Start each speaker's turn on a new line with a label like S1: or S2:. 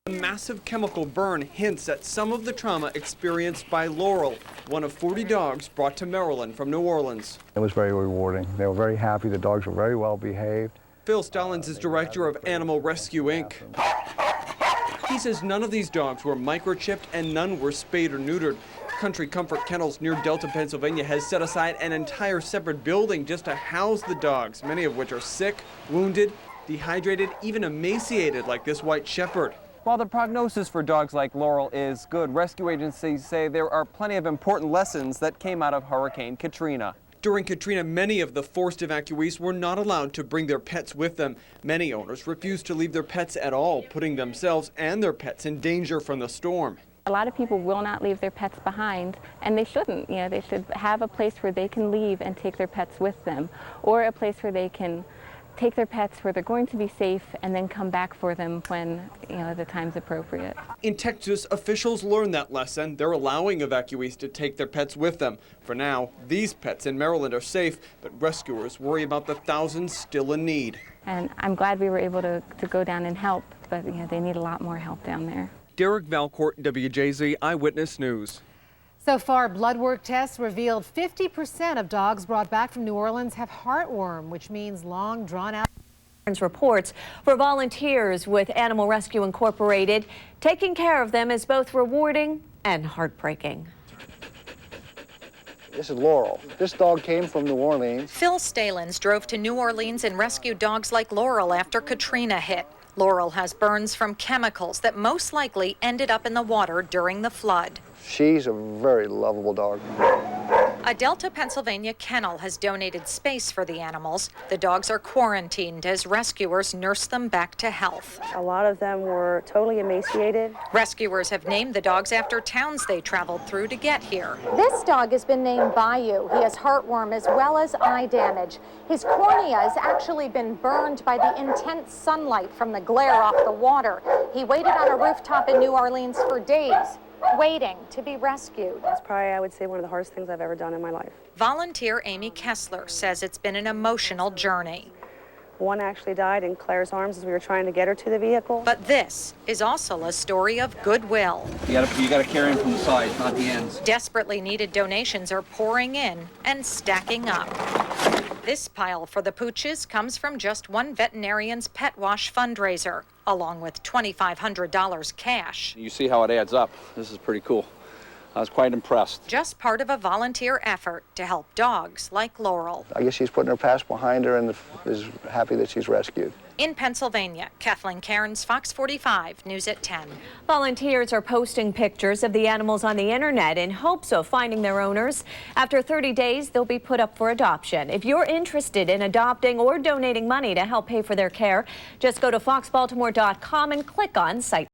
S1: A massive chemical burn hints at some of the trauma experienced by Laurel, one of 40 dogs brought to Maryland from New Orleans.
S2: It was very rewarding. They were very happy. The dogs were very well behaved.
S1: Phil Stallings is director of Animal Rescue, Inc. He says none of these dogs were microchipped and none were spayed or neutered. Country Comfort Kennels near Delta, Pennsylvania has set aside an entire separate building just to house the dogs, many of which are sick, wounded, dehydrated, even emaciated like this white shepherd. While the prognosis for dogs like Laurel is good, rescue agencies say there are plenty of important lessons that came out of Hurricane Katrina. During Katrina, many of the forced evacuees were not allowed to bring their pets with them. Many owners refused to leave their pets at all, putting themselves and their pets in danger from the storm.
S3: A lot of people will not leave their pets behind, and they shouldn't. You know, they should have a place where they can leave and take their pets with them, or a place where they can take their pets where they're going to be safe and then come back for them when, the time's appropriate.
S1: In Texas, officials learned that lesson. They're allowing evacuees to take their pets with them. For now, these pets in Maryland are safe, but rescuers worry about the thousands still in need.
S3: And I'm glad we were able to go down and help, but they need a lot more help down there.
S1: Derek Valcourt, WJZ Eyewitness News.
S4: So far, blood work tests revealed 50% of dogs brought back from New Orleans have heartworm, which means long, drawn-out.
S5: Reports for volunteers with Animal Rescue Incorporated. Taking care of them is both rewarding and heartbreaking.
S2: This is Laurel. This dog came from New Orleans.
S6: Phil Stalins drove to New Orleans and rescued dogs like Laurel after Katrina hit. Laurel has burns from chemicals that most likely ended up in the water during the flood.
S2: She's a very lovable dog.
S6: A Delta, Pennsylvania kennel has donated space for the animals. The dogs are quarantined as rescuers nurse them back to health.
S7: A lot of them were totally emaciated.
S6: Rescuers have named the dogs after towns they traveled through to get here.
S8: This dog has been named Bayou. He has heartworm as well as eye damage. His cornea has actually been burned by the intense sunlight from the glare off the water. He waited on a rooftop in New Orleans for days, waiting to be rescued.
S7: That's probably, I would say, one of the hardest things I've ever done in my life.
S6: Volunteer Amy Kessler says it's been an emotional journey.
S7: One actually died in Claire's arms as we were trying to get her to the vehicle.
S6: But this is also a story of goodwill.
S9: You gotta carry them from the sides, not the ends.
S6: Desperately needed donations are pouring in and stacking up. This pile for the pooches comes from just one veterinarian's pet wash fundraiser, along with $2,500 cash.
S9: You see how it adds up. This is pretty cool. I was quite impressed.
S6: Just part of a volunteer effort to help dogs like Laurel.
S2: I guess she's putting her past behind her and is happy that she's rescued.
S6: In Pennsylvania, Kathleen Cairns, Fox 45, News at 10.
S5: Volunteers are posting pictures of the animals on the internet in hopes of finding their owners. After 30 days, they'll be put up for adoption. If you're interested in adopting or donating money to help pay for their care, just go to foxbaltimore.com and click on Site